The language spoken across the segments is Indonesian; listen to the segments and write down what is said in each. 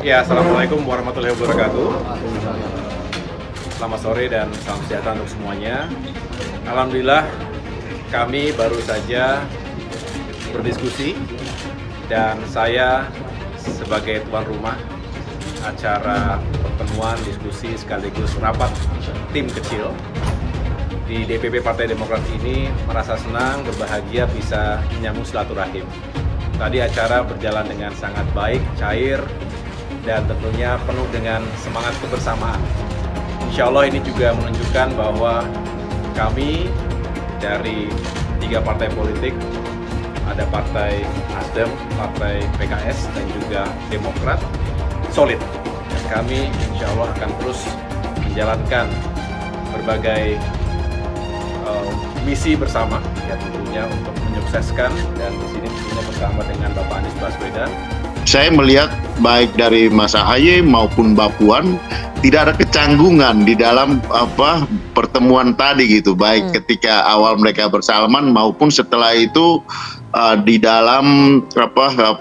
Ya, Assalamualaikum warahmatullahi wabarakatuh. Selamat sore dan salam sejahtera untuk semuanya. Alhamdulillah, kami baru saja berdiskusi dan saya sebagai tuan rumah acara pertemuan diskusi sekaligus rapat tim kecil di DPP Partai Demokrat ini merasa senang, berbahagia bisa menyambung silaturahim. Tadi acara berjalan dengan sangat baik, cair, dan tentunya penuh dengan semangat kebersamaan. Insya Allah ini juga menunjukkan bahwa kami dari 3 partai politik, ada Partai Nasdem, Partai PKS, dan juga Demokrat, solid. Dan kami insya Allah akan terus menjalankan berbagai misi bersama, ya tentunya untuk menyukseskan, dan di sini tentunya bersama dengan Bapak Anies Baswedan. Saya melihat baik dari Mas Ahaye maupun Mbak Puan tidak ada kecanggungan di dalam pertemuan tadi gitu, baik ketika awal mereka bersalaman maupun setelah itu di dalam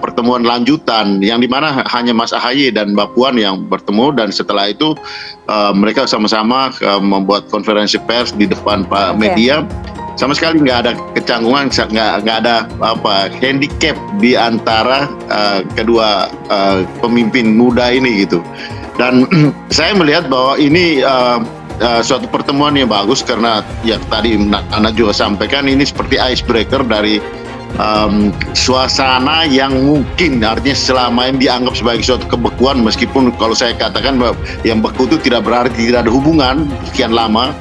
pertemuan lanjutan yang dimana hanya Mas Ahaye dan Mbak Puan yang bertemu, dan setelah itu mereka sama-sama membuat konferensi pers di depan media. Sama sekali nggak ada kecanggungan, nggak ada handicap di antara kedua pemimpin muda ini gitu. Dan saya melihat bahwa ini suatu pertemuan yang bagus karena ya tadi Anda juga sampaikan ini seperti icebreaker dari suasana yang mungkin artinya selama ini dianggap sebagai suatu kebekuan, meskipun kalau saya katakan bahwa yang beku itu tidak berarti tidak ada hubungan sekian lama,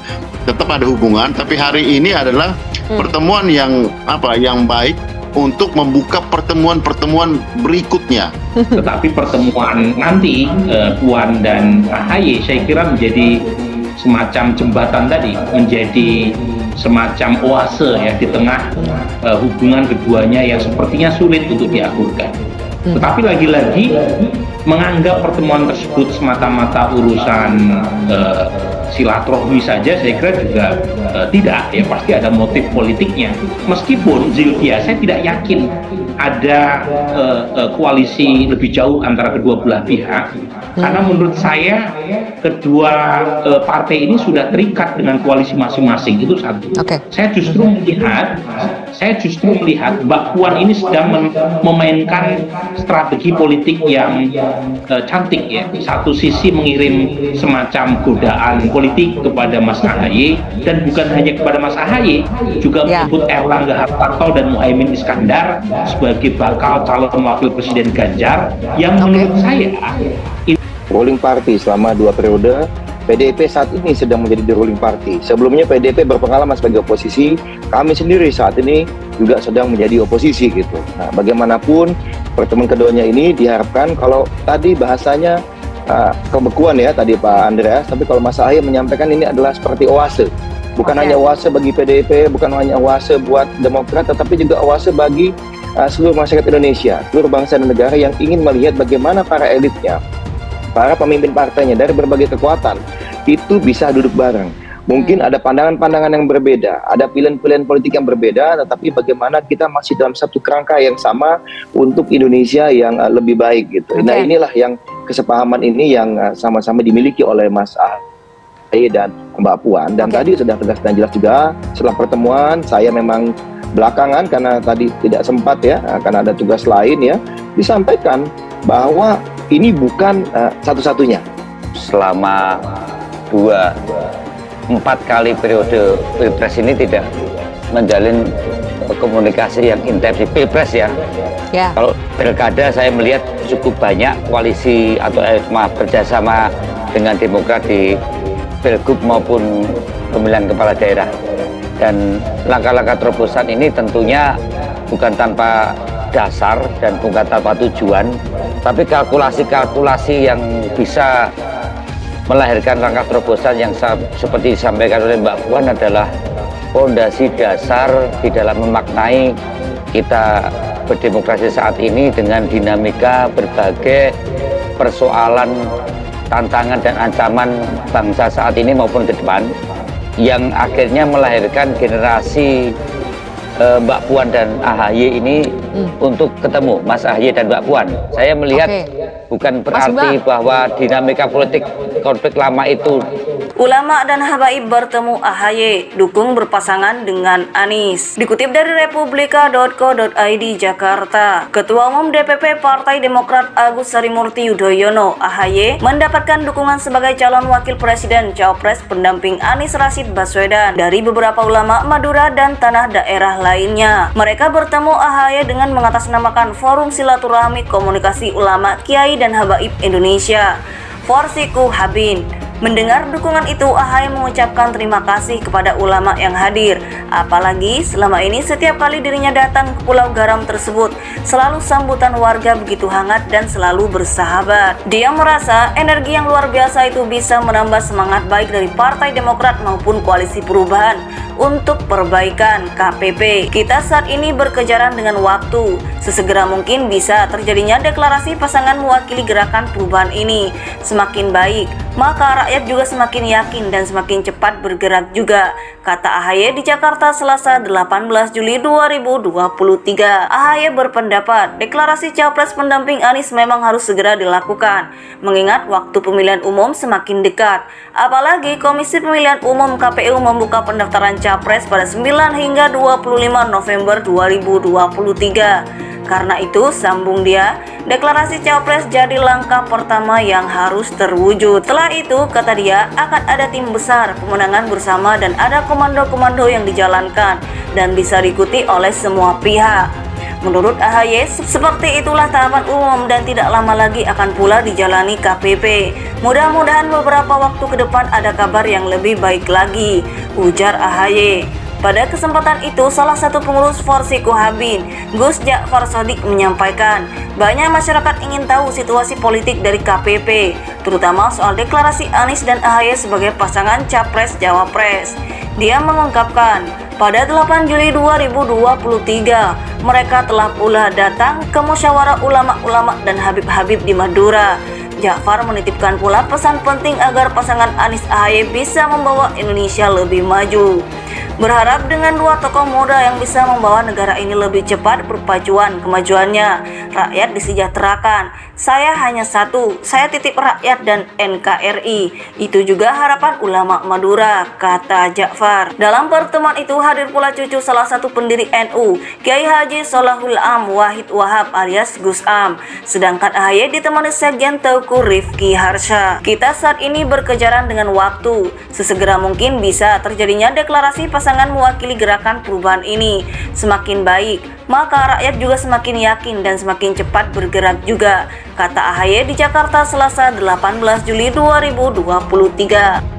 tetap ada hubungan, tapi hari ini adalah pertemuan yang baik untuk membuka pertemuan-pertemuan berikutnya. Tetapi pertemuan nanti Puan dan Ahaye saya kira menjadi semacam jembatan tadi, menjadi semacam oase ya di tengah hubungan keduanya yang sepertinya sulit untuk diakurkan. Tetapi lagi-lagi menganggap pertemuan tersebut semata-mata urusan silaturahmi saja saya kira juga tidak, ya pasti ada motif politiknya. Meskipun Zilvia, saya tidak yakin ada koalisi lebih jauh antara kedua belah pihak, karena menurut saya kedua partai ini sudah terikat dengan koalisi masing-masing, itu satu. Saya justru melihat Mbak Puan ini sedang memainkan strategi politik yang cantik ya. Satu sisi mengirim semacam godaan politik kepada Mas Ahaye, dan bukan hanya kepada Mas Ahaye, juga menyebut Erlangga Hartarto dan Muhaimin Iskandar sebagai bakal calon wakil presiden Ganjar, yang menurut saya ruling party selama 2 periode. PDIP saat ini sedang menjadi the ruling party. Sebelumnya PDIP berpengalaman sebagai oposisi, kami sendiri saat ini juga sedang menjadi oposisi gitu. Nah, bagaimanapun pertemuan keduanya ini diharapkan, kalau tadi bahasanya kebekuan ya tadi Pak Andreas, tapi kalau Mas Ahaye menyampaikan ini adalah seperti oase. Bukan hanya oase bagi PDIP, bukan hanya oase buat Demokrat, tetapi juga oase bagi seluruh masyarakat Indonesia, seluruh bangsa dan negara yang ingin melihat bagaimana para elitnya, para pemimpin partainya dari berbagai kekuatan itu bisa duduk bareng. Mungkin ada pandangan-pandangan yang berbeda, ada pilihan-pilihan politik yang berbeda, tetapi bagaimana kita masih dalam satu kerangka yang sama untuk Indonesia yang lebih baik gitu. Nah, inilah yang kesepahaman ini yang sama-sama dimiliki oleh Mas Ahaye dan Mbak Puan. Dan tadi sudah tegas dan jelas juga setelah pertemuan, saya memang belakangan karena tadi tidak sempat ya, karena ada tugas lain ya, disampaikan bahwa ini bukan satu-satunya. Selama 4 kali periode Pilpres ini tidak menjalin komunikasi yang intensif. Pilpres ya. Kalau pilkada saya melihat cukup banyak koalisi atau kerjasama dengan Demokrat di Pilgub maupun pemilihan kepala daerah. Dan langkah-langkah terobosan ini tentunya bukan tanpa dasar dan bukan tanpa tujuan, tapi kalkulasi-kalkulasi yang bisa melahirkan langkah terobosan yang seperti disampaikan oleh Mbak Puan adalah fondasi dasar di dalam memaknai kita berdemokrasi saat ini dengan dinamika berbagai persoalan, tantangan dan ancaman bangsa saat ini maupun ke depan, yang akhirnya melahirkan generasi Mbak Puan dan Ahaye ini untuk ketemu, Mas Ahaye dan Mbak Puan. Saya melihat bukan berarti bahwa dinamika politik konflik lama itu. Ulama dan habaib bertemu AHY, dukung berpasangan dengan Anies. Dikutip dari republika.co.id Jakarta, Ketua Umum DPP Partai Demokrat Agus Harimurti Yudhoyono (AHY) mendapatkan dukungan sebagai calon wakil presiden Cawapres pendamping Anies Rashid Baswedan dari beberapa ulama Madura dan tanah daerah lainnya. Mereka bertemu AHY dengan mengatasnamakan Forum Silaturahmi Komunikasi Ulama Kiai dan Habaib Indonesia, Forsiku Habin. Mendengar dukungan itu, AHY mengucapkan terima kasih kepada ulama yang hadir. Apalagi selama ini setiap kali dirinya datang ke Pulau Garam tersebut, selalu sambutan warga begitu hangat dan selalu bersahabat. Dia merasa energi yang luar biasa itu bisa menambah semangat baik dari Partai Demokrat maupun Koalisi Perubahan untuk perbaikan KPP. Kita saat ini berkejaran dengan waktu. Sesegera mungkin bisa terjadinya deklarasi pasangan mewakili gerakan perubahan ini. Semakin baik, maka rakyat juga semakin yakin dan semakin cepat bergerak juga, kata AHY di Jakarta Selasa 18 Juli 2023. AHY berpendapat deklarasi Capres pendamping Anies memang harus segera dilakukan, mengingat waktu pemilihan umum semakin dekat. Apalagi Komisi Pemilihan Umum KPU membuka pendaftaran Capres pada 9 hingga 25 November 2023. Karena itu, sambung dia, deklarasi Capres jadi langkah pertama yang harus terwujud. Setelah itu, kata dia, akan ada tim besar pemenangan bersama dan ada komando-komando yang dijalankan dan bisa diikuti oleh semua pihak. Menurut AHY, seperti itulah tahapan umum dan tidak lama lagi akan pula dijalani KPP. Mudah-mudahan beberapa waktu ke depan ada kabar yang lebih baik lagi, ujar AHY. Pada kesempatan itu, salah satu pengurus Forsiku Habin, Gus Ja'far Shadiq menyampaikan, banyak masyarakat ingin tahu situasi politik dari KPP, terutama soal deklarasi Anies dan AHY sebagai pasangan Capres-Cawapres. Dia mengungkapkan, pada 8 Juli 2023, mereka telah pula datang ke musyawarah ulama-ulama dan habib-habib di Madura. Ja'far menitipkan pula pesan penting agar pasangan Anies AHY bisa membawa Indonesia lebih maju. Berharap dengan dua tokoh muda yang bisa membawa negara ini lebih cepat berpacuan kemajuannya, rakyat disejahterakan. Saya hanya satu, saya titip rakyat dan NKRI. Itu juga harapan ulama Madura, kata Ja'far. Dalam pertemuan itu hadir pula cucu salah satu pendiri NU, Kiai Haji Sholahul Am Wahid Wahab alias Gus Am. Sedangkan AHY ditemani Sekjen Teuku Rifki Harsha. Kita saat ini berkejaran dengan waktu. Sesegera mungkin bisa terjadinya deklarasi pasangan mewakili gerakan perubahan ini. Semakin baik, maka rakyat juga semakin yakin dan semakin cepat bergerak juga, kata AHY di Jakarta Selasa 18 Juli 2023.